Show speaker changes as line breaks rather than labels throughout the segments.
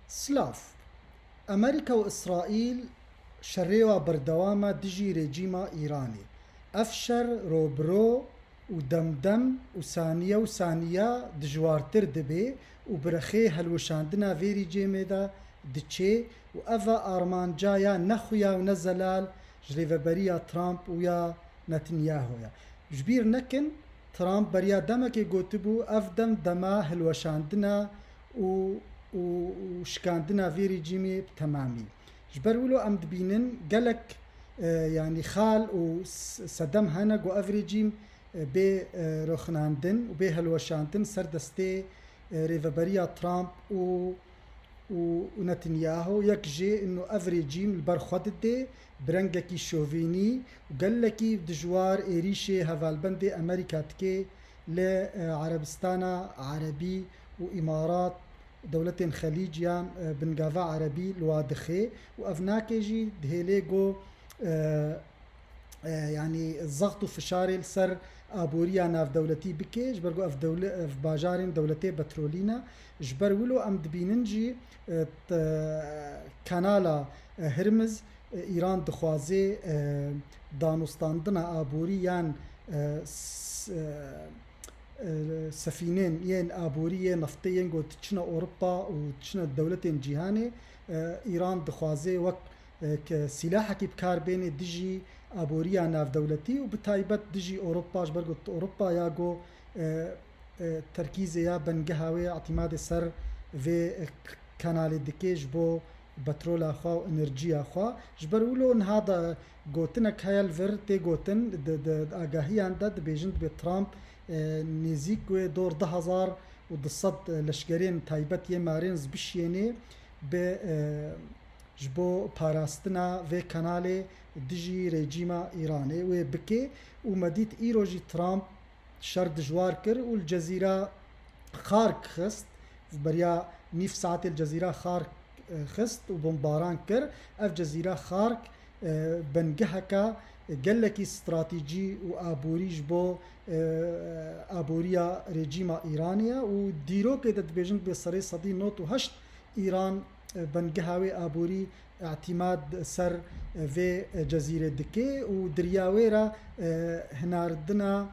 سلاف أمريكا وإسرائيل شريوا بردوامة دجي ريجيما إيراني أفشر روبرو ودمدم وثانية وثانية دجوارتر دبي وبرخي هلوشاندنا فيري جيميدا دتشي وأفا أرمان جايا نخويا ونزلال جريفة بريا ترامب ويا نتنياهو جبير نكن ترامب بريا دمكي قوتبو أفدم دما هلوشاندنا وشكاندنا في ريجيمي تمامي جبرولو أم دبينن قالك يعني خال وسدم هنق وأفريجيم بي رخناندن وبي هلوشاندن سردستي ريفابريا ترامب ونتنياهو يكجي انه افريجيم البرخود دي برنجكي شوفيني وقال لكي دجوار إيريشي هفالبندي أمريكا تكي لعربستانا عربي وإمارات دولتين خليجيان بنقافا عربي لوادخي وأفناكيجي دهيليغو يعني الضغط وفشاري لسر أبوريا ناف دولتي بكي جبرقو في باجارين دولتي بترولينا جبر ولو أم دبيننجي كانالا هرمز إيران دخوازي دانوستاندنا أبوريان سفينين ين آبورية نفطيين قو تشنا أوروبا وتشنا الدولتين جيهاني إيران دخوازي وك سلاحة كي بكار بين دجي آبورية ناف دولتي وبتايبت دجي أوروبا جبرقو أوروبا ياقو تركيزي يا بنقهاوي اعتماد سر في كانال دكيج بو بترول اخوا وانرجي اخوا جبرولو ان هذا قوتنك هاي الفرتي قوتن اگاهي عندد بيجند بترامب نزيك دور 10,000 ودصد لشكرين تايبت يمارينز بشيني ب جبو باراستنا في كانالي دجي ريجيما ايراني وبكي ومديت ايروجي ترامب شرد جوار كر والجزيرة خارك خست بريا نيف ساعة الجزيرة خارك خست وبمباران كر اف جزيرة خارك بنجهكا قالك استراتيجي وابوري جبو ابوريا ريجيما ايرانيا وديرو كده تبيجن بصري صدي نوت وهشت ايران بنجهاوي ابوري اعتماد سر في جزيرة دكي ودرياويرا هناردنا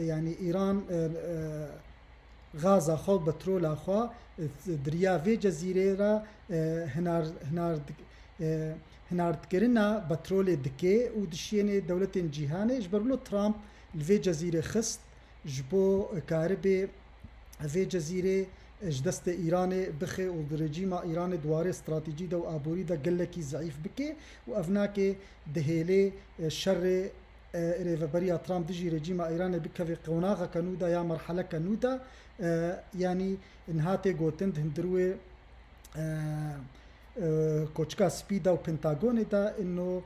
يعني إيران غازا خو بترول أخوا دريا في جزيرة هنار تكرنا بترول دكي ودشيني دولة جيهاني جبرلو ترامب الفي جزيرة خست جبو كاربي في جزيرة جدست إيراني بخي ودرجيما إيراني دواري استراتيجي دو أبوري دا قلكي ضعيف بكي وأفناكي دهيلي الشر ريفابريا ترامب دجي رجيما إيراني بكفي قوناغا كنودا يا مرحلة كنودا يعني انهاتي قوتند هندروي كوچكا سبيدا وبنتاغوني دا انه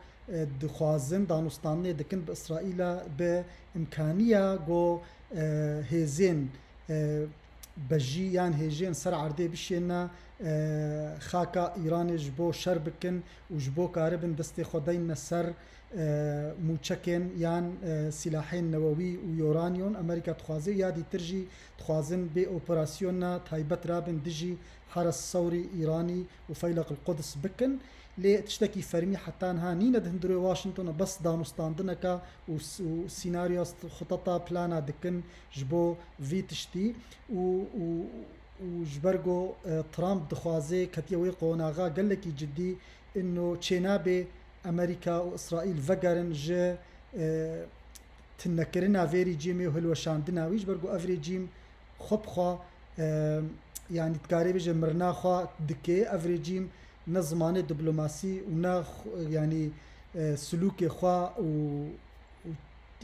دخوازن دانوستاني دكن بإسرائيل بإمكانية جو هيزين بجي يعني هيجين سر عردي بشينا خاكا إيراني جبو شربكن وجبو كاربن دستي خدين سر موچكن يان سلاحين نووي ويورانيون أمريكا تخوازي يادي ترجي تخوازن بي اوبراسيونا تايبت رابن دجي حرس ثوري إيراني وفيلق القدس بكن لي تشتكي فرمي حتى انها نينا دهندرو واشنطن بس دانوستاندنكا وسيناريو خططا بلانا دكن جبو في تشتي وجبرغو ترامب دخوازي كتيوي قوناغا قال لك جدي انه تشينابي أمريكا وإسرائيل فقرن جا تنكرنا فيري جيمي وهلوشاندنا ويش برقو أفري جيم خبخوا يعني تقارب جا مرناخوا دكي أفري جيم نظماني دبلوماسي ونا يعني سلوكي خوا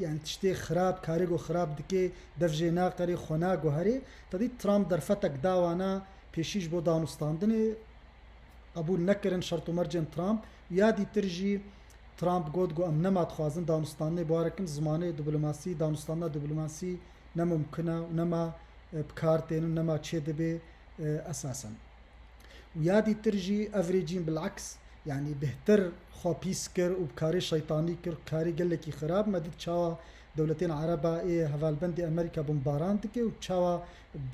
يعني تشتي خراب كاريغو خراب دكي دفجينا قري خناغو هري تدي ترامب درفتك داوانا بيشيش بو دانوستاندني قبول نكرن شرط مرجن ترامب يادي ترجي ترامب قد ام نما تخوازن دانوستاني باركن زمانه دبلوماسي دانوستانا دبلوماسي نممكنه ونما بكارتين ونما تشدبي اساسا ويادي ترجي افريجين بالعكس يعني بهتر خو بيسكر وبكاري شيطاني كر كاري قال لك خراب ما ديك شاوا دولتين عربا ايه هفالبندي امريكا بمباران دكي وتشاوا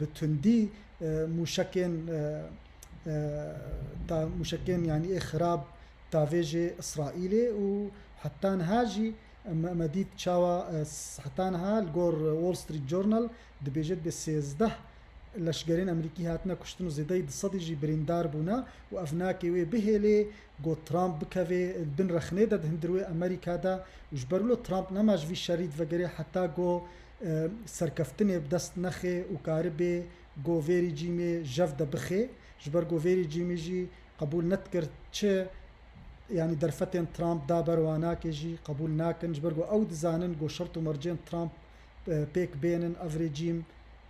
بتندي مشكن تا مشكين يعني إيه خراب تافيجي إسرائيلي وحتى هاجي مديد شاوا حتى ها الجور وول ستريت جورنال دبيجت بالسيزده لشگرین امریکی هاتنا کشتن و زیدای صدی جی بریندار بونا و افناکی وی بهلی گو ترامپ بکوی بن رخنه داد هندروی امریکا دا وجبرلو ترامپ نماش وی شرید وگری حتی گو سرکفتنی بدست نخه و کاربه گو ویری جیمی جف دا بخه جبر گو ویری جیمی جی قبول نتکر چه يعني درفتين ترامپ دا بروانا كيجي قبول ناكن جبرجو او دزانن جو شرط مرجين ترامپ بيك بينن افريجيم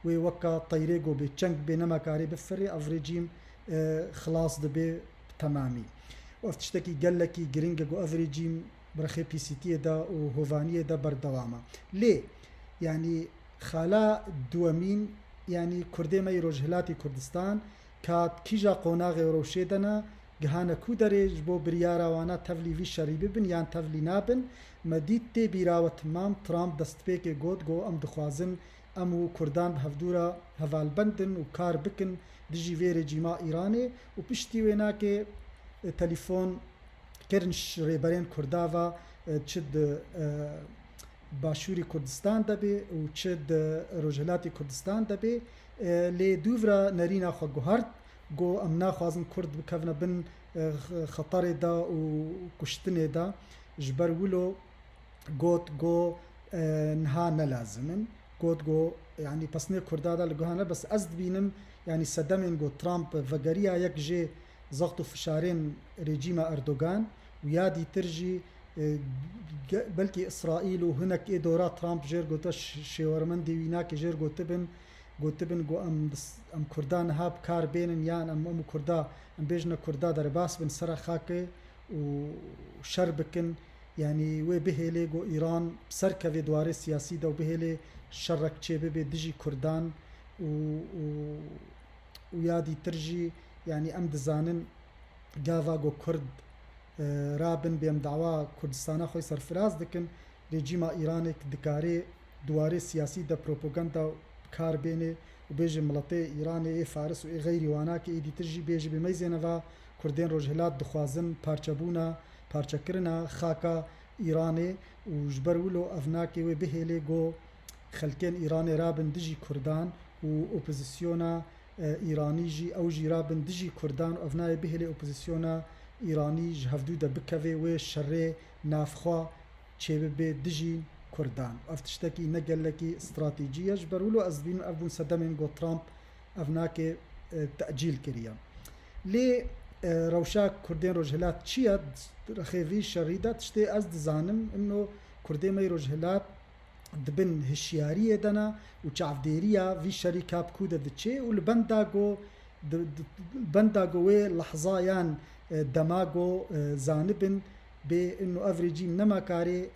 ووكا طيريجو بتشنك بينما كاري بفري افريجيم خلاص دبي تمامي وافتشتكي قال لك جرينجو افريجيم برخي بي سي تي دا وهوفانيه دا بردواما ليه يعني خلا دوامين يعني كردي ما يروجهلاتي كردستان كات كيجا قوناغي وروشيدنا جهانا كودريج بو بريارا وانا تفلي في شريبي بن يان تفلي نابن مديد تي بيراوة تمام ترامب دستبيكي قود جو ام دخوازن امو كردان بهفدورا هفال بندن وكار بكن دجي فيري جيما ايراني وبشتي ويناكي تليفون كرنش ريبرين كردافا تشد باشوري كردستان دبي وتشد روجلاتي كردستان دبي لي دوفرا نارينا خو جوهرت جو امنا خوازن كرد بكفنا بن خطر دا وكشتني دا جبر ولو جوت جو نها نلازمن جوت جو يعني بسني كردا دا لجوهنا بس أزد بينم يعني صدمين جو ترامب فجريا يك جي ضغطوا فشارين رجيم أردوغان ويادي ترجي بلكي إسرائيل وهناك إيه دورات ترامب جير جو تش شيورمن دي ويناك جير جو تبن جو ام كردان هاب كار بينن يان ام كردا ام بيجنا كردا درباس بن سرا خاكي وشربكن يعني وي بهلي جو ايران سركه في دوار سياسي دو بهلي شرك تشيبه بدجي كردان ويادي ترجي يعني ام دزانن جافا جو كرد رابن بيم دعوا كردستان خوي سرفراز دكن رجيم ايرانك دكاري دوار سياسي دا بروباغندا كار بيني وبيجي ملطي ايراني فارس وغيري وانا كي دي ترجي بيجي بميزينوا كردين روجهلات دخوازن بارچبونا بارچكرنا خاكا ايراني وجبرولو افناكي وبهلي جو خلكين ايراني رابن دجي كردان واوبوزيسيونا ايراني جي او جي رابن دجي كردان وافناي بهلي اوبوزيسيونا ايراني جهفدودا بكافي وشري نافخوا تشيبي دجي كردان افتشتكي نقلكي استراتيجية جبرولو ازبين ابون صدمين جو ترامب افناكي تأجيل كريا لي روشاك كردين رجهلات تشياد رخيفي شريدة تشتي ازد زانم انه كردين مي رجهلات دبن هشيارية دنا وشعف ديريا في شركة بكودة دتشي والبنداغو وي لحظايان دماغو زانبن بانه افريجيم نما كاري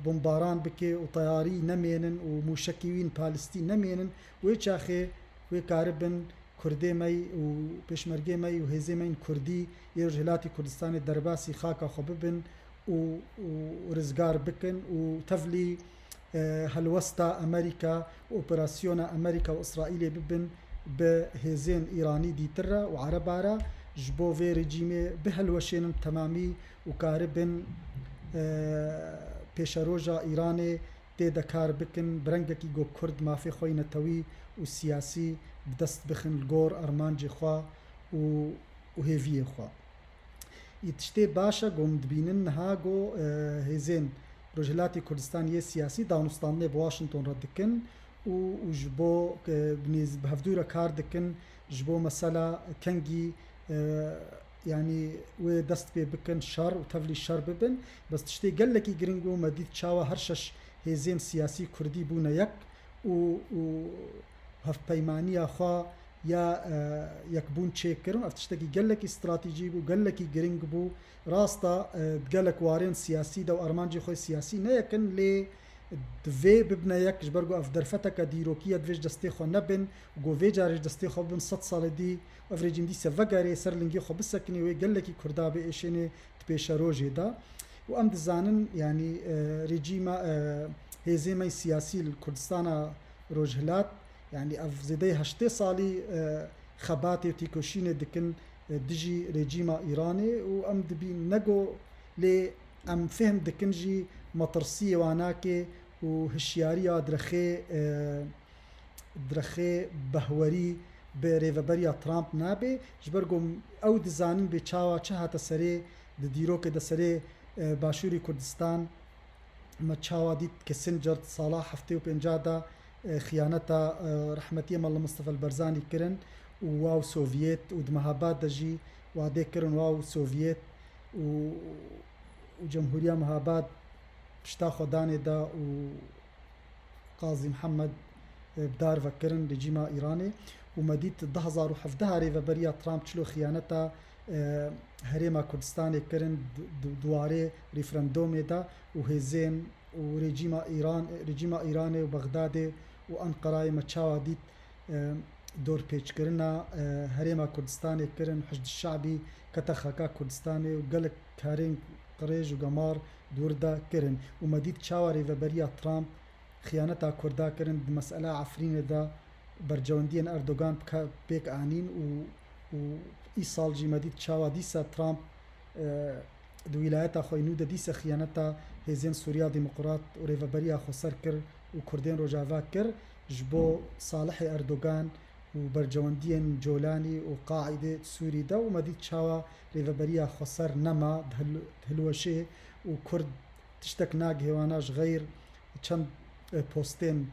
بومباران بكي وطياري نمينن ومشكوين بالستين نمينن ويشاخي ويكاربن كردي مي وبشمرجي مي وهزي مين كردي يرجلاتي كردستان الدرباسي خاكا خببن ورزقار بكن وتفلي هالوسطى امريكا اوبراسيونا امريكا واسرائيل ببن بهزين ايراني دي ترى وعربارا جبو في رجيمي بهالوشين تمامي وكاربن بيشاروجا ايراني تيدا كار بكن برنجكي جو كرد ما في خوي نتوي والسياسي بدست بخن الجور ارمانجي خوا وهيفيه خوا يتشتي باشا قوم دبينن ها جو هزين رجلاتي كردستان يه سياسي داونستان بواشنطن ردكن وجبو بنيز بهفدورا كار دكن جبو مسألة كنجي يعني ودست بي بكن شر وتفلي الشر ببن بس تشتي قال لك جرينجو مديد شاوا هرشش هزين سياسي كردي بونا يك و هف بيمانية خوا يا يكبون تشيكرون افتشتكي قال لك استراتيجي بو قال لك جرينج بو راستا قال لك وارين سياسي دو ارمانجي خوي سياسي نيكن لي دوی ببنا یک جبرگو اف درفتک دیروکیت ویج دستی خو نبن گو وی جارج دستی خو بن 100 سال دی افریجیم دی سفگاری سرلنگی خو بسکنی و گلکی کردا به ایشنه تپیش روجی دا و ام دزانن يعني رژیم هزيمه سياسي الكردستان روجهلات يعني اف زيدي 8 سالي خباتي وتيكوشين دكن دجي ريجيما إيراني وأم دبي نجو لي أم فهم دكنجي مطرسية واناكي وهشياريا درخي بهوري بريفبريا ترامب نابي جبرقم أو دزانين بيشاوا چهات سري ديروك دسري باشوري كردستان ما تشاوا ديت كسنجر صلاح هفتي وبنجادا خيانتا رحمتي مال مصطفى البرزاني كرن واو سوفييت ودمهابات دجي وعدي كرن واو سوفييت وجمهورية مهابات بشتا خداني دا وقاضي محمد بدار فكرن رجيما إيراني ومديت 2017 ريفبريا ترامب چلو خيانتا هريما كردستان كرن دواري ريفرندوم دا وهزين ورجيما إيراني وبغداد وأنقرة متشاوا ديت دور بيش كرنا هريما كردستان كرن حشد الشعبي كتخاكا كردستاني وقلق كارين قريج وقمار دوردا كرن ومديت شاوا ريفبريا ترامب خيانتا كردا كرن بمسألة عفرين دا برجواندين أردوغان بيك آنين و إيصال جي مديد شاوا ديسا ترامب دو ولايتا خوينو دا ديسا خيانتا هزين سوريا ديمقراط و ريفبريا خو سر كر و كردين روجافا كر جبو صالح أردوغان و برجواندين جولاني و قاعدة سوري دا و مديد شاوا ريفبريا خو سر نما دهلوشي و كرد تشتك ناق هواناش غير چند بوستين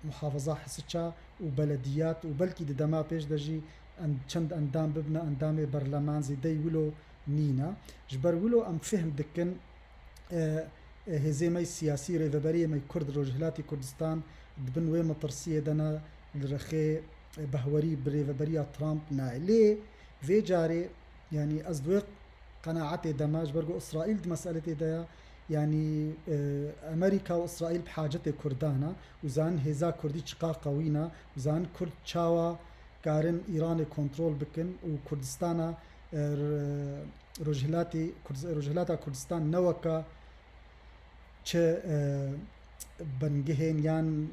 محافظة حسچا وبلديات وبلكي دما بيش دجي ان چند اندام ببنا اندام برلمان زي دي ولو نينا جبر ولو ام فهم دكن هزيمي سياسي ريفبريه مي كرد روجهلاتي كردستان دبن وي مطرسيه دنا الرخي بهوري بريفبريه ترامب نايلي في جاري يعني ازدوق قناعتي دماج برغو اسرائيل دي مسألتي دا يعني امريكا واسرائيل بحاجه كردانا وزان هزا كردي چقا قوينا وزان كرد چاوا كارن ايران كنترول بكن وكردستانا روجهلاتا كردستان نوكا چه بنگهين يان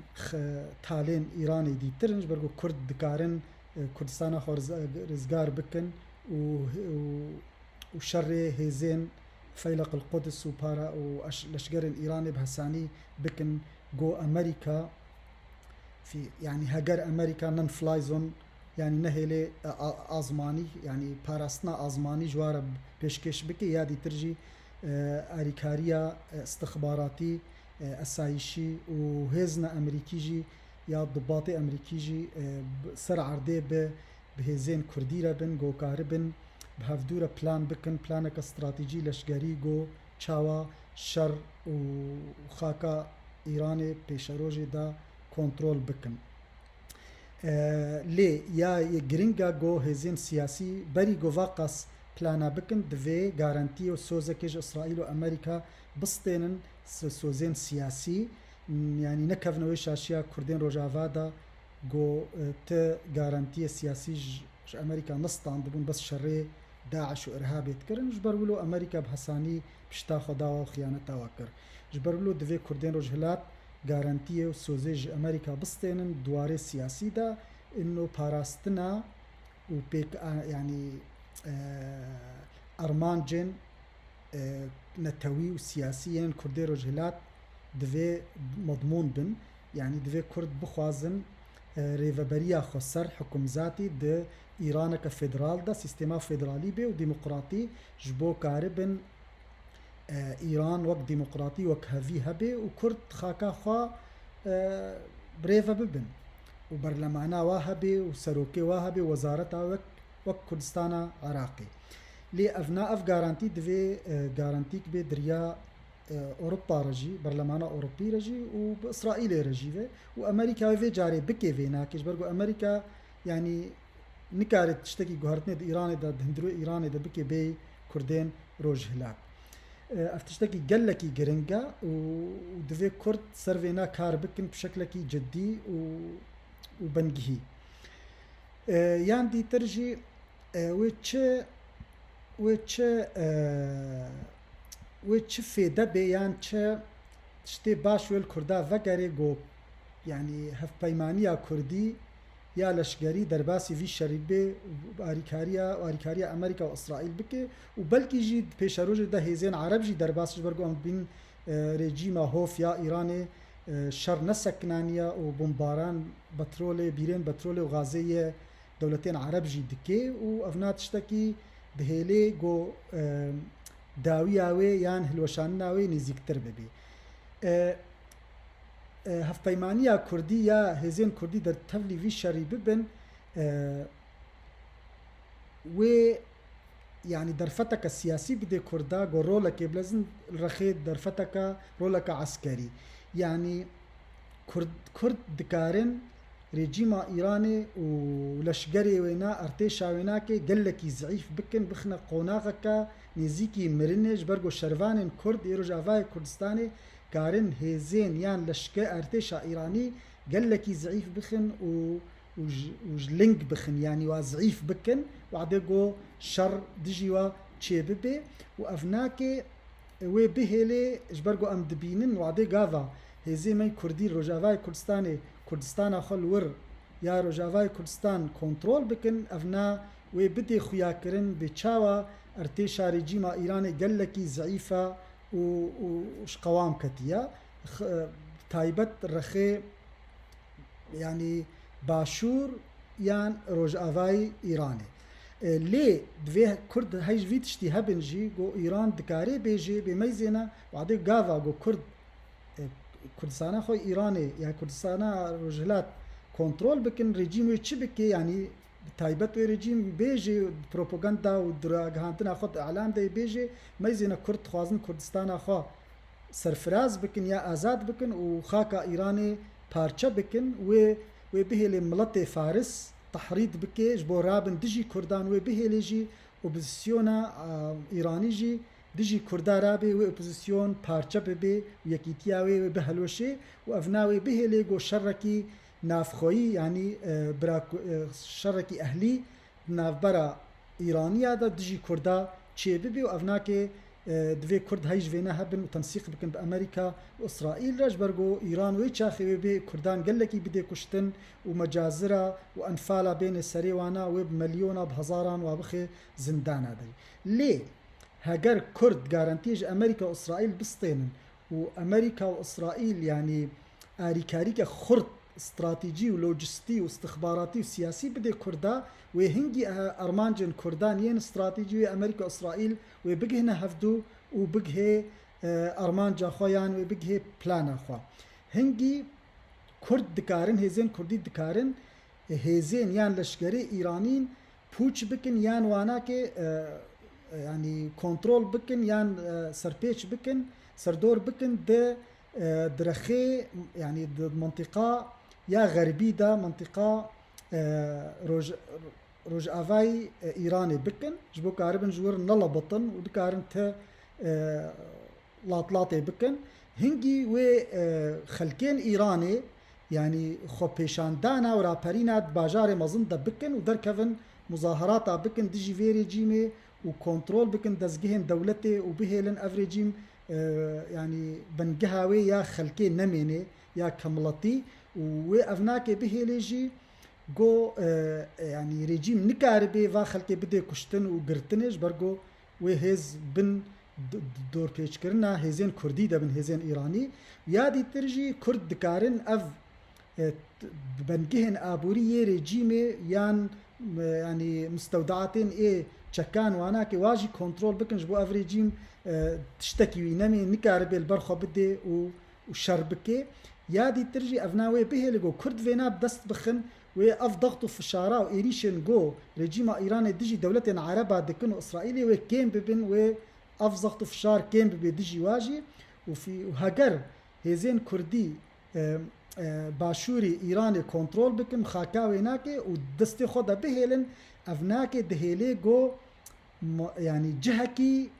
تالين ايراني دي ترنج برغو كرد دكارن كردستانا رزگار بكن وشر هزين فيلق القدس وبارا والاشجار الايراني بهساني بكن جو امريكا في يعني هاجر امريكا نن فلاي زون يعني نهيلي ازماني يعني باراستنا ازماني جوار بيشكش بكي يادي ترجي اريكاريا استخباراتي اسايشي وهزنا امريكيجي يا ضباطي امريكيجي سر عرضي بهزين كرديرا بن جو كاربن بهفدورة بلان بكن بلانك استراتيجي لشجاري جو چاوا شر وخاكا إيراني بيشروجي دا كنترول بكن لي يا جرينجا جو هزين سياسي بري جو فاقس بلانا بكن دفي غارانتي وسوزكيج إسرائيل وأمريكا بسطينن سوزين سياسي يعني نكفنوي شاشيا كردين روجافادا جو ت غارانتي سياسي أمريكا نسطان دبون بس شري داعش وإرهاب يتكرن جبرولو أمريكا بحساني بشتا خداوا وخيانتا وكر جبرولو دفي كردين روجهلات غارانتيه وسوزيج أمريكا بسطينن دواري سياسي دا إنه باراستنا وبيك يعني أرمان جن نتوي وسياسيين كردين روجهلات دفي مضمون بن يعني دفي كرد بخوازن ريفبريا خسر حكم ذاتي د إيران كفدرال دا سيستما فدرالي بي وديمقراطي جبو كاربن إيران وك ديمقراطي وك هفي هبي وكرد خاكا خوا بريفا ببن وبرلمانا واهبي وسروكي واهبي وزارتا وك كردستانا عراقي لي أفنا أف غارانتي دفي غارانتيك بي دريا أوروبا رجي برلمانا أوروبي رجي وإسرائيل رجي وأمريكا في جاري بكي في ناكش برغو أمريكا يعني نكارت تشتكي جوهرتني دا إيران دا هندرو إيران دا بكي بي كردين روج هلاك افتشتكي قلكي جرينجا ودفي كرد سرفينا كار بكن بشكلكي جدي وبنجهي ياندي ترجي وچ فيدا بيان چه تشتي باش ويل كردا وگري گو يعني هف پیمانيا كردي یا لشگری درباسی وی شریبه آریکاریا امریکا و اسرائیل بکه و بلکی جی پیش روز ده هزین عرب جی درباسش برگو ام بین رژیم هوف یا ایران شر نسکنانیا و بمباران بترول بیرین بترول و غازی دولتين عرب جي دكي و افناتشتكي دهيلي جو داوياوي يان هلوشاناوي نزيكتر ببي هفبيمانيا كردي يا هزين كردي در تفلي في شري ببن و يعني درفتك السياسي بدي كردا جو رولك بلزن الرخيد درفتك رولك عسكري يعني كرد دكارن ريجيما إيراني ولشجري وينا ارتيشا ويناكي قلكي ضعيف بكن بخنا قوناغكا نزيكي مرنج برغو شرفان كرد إيروجافاي كردستاني كارن هيزين يان لشكا ارتيشا إيراني قلكي ضعيف بخن وجلنج بخن يعني وضعيف بكن وعديقو شر دجيوا تشيببي وافناكي وبهلي جبرغو ام دبينن وعدي غافا هيزي ماي كردي روجافاي كردستاني كردستان خل ور يا روجافاي كردستان كنترول بكن افنا وبدي خياكرن بتشاوا ارتيشا ريجيما ايراني قلكي ضعيفه وش قوام كتيا تايبت رخي يعني باشور يان روجافاي ايراني ليه دوه كرد هاي جويت اشتي هبنجي جو ايران دكاري بيجي بميزنا وعدي غافا جو كرد كردستان خوي ايراني يعني كردستان رجلات كنترول بكن ريجيم يتشبكي يعني تايبت ريجيم بيجي بروباغندا ودراغانتنا خد اعلام دي بيجي ميزنا كرد خوازن كردستان خو سرفراز بكن يا ازاد بكن وخاكا ايراني بارچا بكن و بهلي ملت فارس تحريض بكي جبو رابن دجي كردان و بهلي جي اوبوزيسيونا ايراني جي دجي كردا رابي و اوبوزيسيون بارچا ببي يكيتياوي بهلوشي وافناوي بهلي جو شركي نافخوي يعني شركي اهلي نافبرا ايرانيا دا دجي كردا تشي ببي وافناكي دوی کرد هیچ وینا هبن و تنسیق بکن به امریکا و اسرائیل راج برگو ایران وی چاخی به کردان گلکی بده کشتن و مجازره و انفالا بین سریوانا و بمليونا بهزاران و بخي زندانا دی لی هاگر کرد گارانتیج امریکا و اسرائیل بستینن و امریکا و اسرائیل يعني آریکاری که خرد استراتيجي ولوجستي واستخباراتي وسياسي بدي كردا وهنجي ارمانجن كردان ين استراتيجي امريكا واسرائيل وبقى هنا هفدو وبقى ارمانجا خويان وبقى بلانا خو هنجي كرد دكارن هزين كردي دكارن هزين يان لشكري ايرانيين بوچ بكن يان واناكي يعني كنترول بكن يان سربيش بكن سردور بكن ده درخي يعني منطقة يا غربي دا منطقة روج آفاي إيراني بكن جبو كاربن جور نلا بطن ودكارن تا لاطلاطي بكن هنجي و خلكين إيراني يعني خو بيشان دانا ورابرينا باجار مظن دا بكن ودركفن مظاهرات بكن ديجي في ريجيمي وكنترول بكن دزجهن دولتي وبهلن افريجيم يعني بنجهاوي يا خلكين نميني يا كملتي وافناكي بهيليجي جو يعني ريجيم نكاربي va خلكي بدي كشتن وقرتنج برجو وهز بن دور بيش كرنا هزين كردي ده بن هزين ايراني يادي ترجي كرد دكارن اف بنجهن ابوري ريجيمي يان يعني مستودعاتين ايه تشكان واناكي واجي كنترول بكنج بو اف ريجيم تشتكي وينامي نكاربي البرخو بدي وشربكي يادي ترجي افناوي به لجو كرد فينا بدست بخن واف ضغطوا في الشارع وايريشن جو رجيم ايران دجي دولتين عربة دكنو اسرائيلي وكين ببن واف ضغطوا في الشارع كين ببدجي واجي وهاجر هزين كردي باشوري ايراني كنترول بكم خاكاوي ناكي ودستي خدا بهلن افناكي دهيلي جو يعني جهكي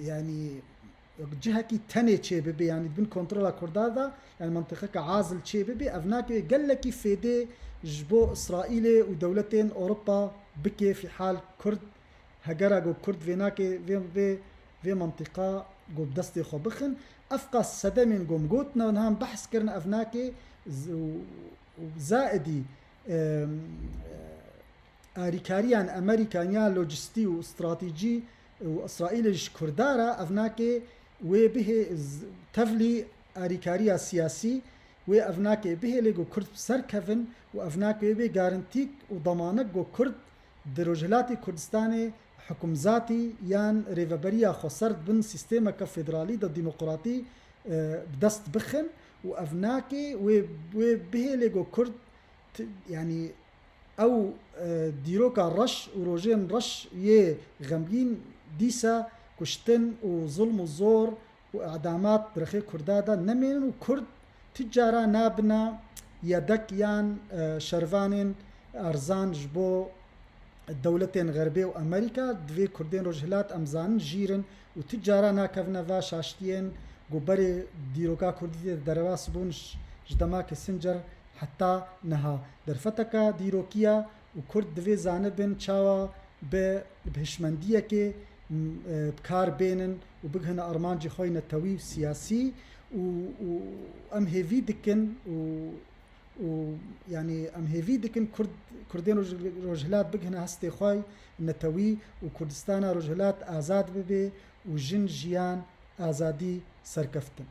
يعني جهكي تاني تشي ببي يعني بين كنترولا كردادا يعني منطقة كعازل تشي ببي افناكي قلكي فيدي جبو اسرائيلي ودولتين اوروبا بكي في حال كرد هجرا جو كرد فيناكي في منطقة جو بدستي خو بخن افقا السدمين جو مقوتنا ونهام بحث كرنا افناكي وزائدي آریکاریان ئەمریکانیا لۆجستی و استراتیجی و ئیسرائیلش کوردارە ئەڤناکێ وێ بهێ تەڤلی ئاریکاریە سیاسی وێ ئەڤناکێ بهێ لێ گۆ کورد سەرکەڤن و ئەڤناکێ بێ گارنتیک و دەمانەک گۆ کورد di Rojhilatê Kurdistanê hikûmzatî yan rêveberiya xweserd bin sîstêmeka federalî de demokratî bi dest bixin û ev nakê wê bihê lê got Kurd yanî ew dîroka reş û rojên reş yê xemgîn dîsa kuştin û zulm û zor û edamat bi rexê Kurda de nemênin û Kurd ti cara nabina yedek yan şervanên erzan ji bo دولتên غربê û Amerîka divê Kurdên Rojhilat em zanin jîrin û ti cara nakevne va şaştiyên goberê dîroka Kurdî tê derbas bûn ji demakê Sincar heta niha. Derfeteka dîrokiya û Kurd divê zanibin çawa bi hişmendiyekê kar bênin û bighine armancê xwe netewî siyasî û em hêvî dikin û yani em hêvî dikin Kurdên Rojhilat bighine hestê xwe netewî û Kurdistana Rojhilat azad bibe û jin jiyan azadî serkeftin.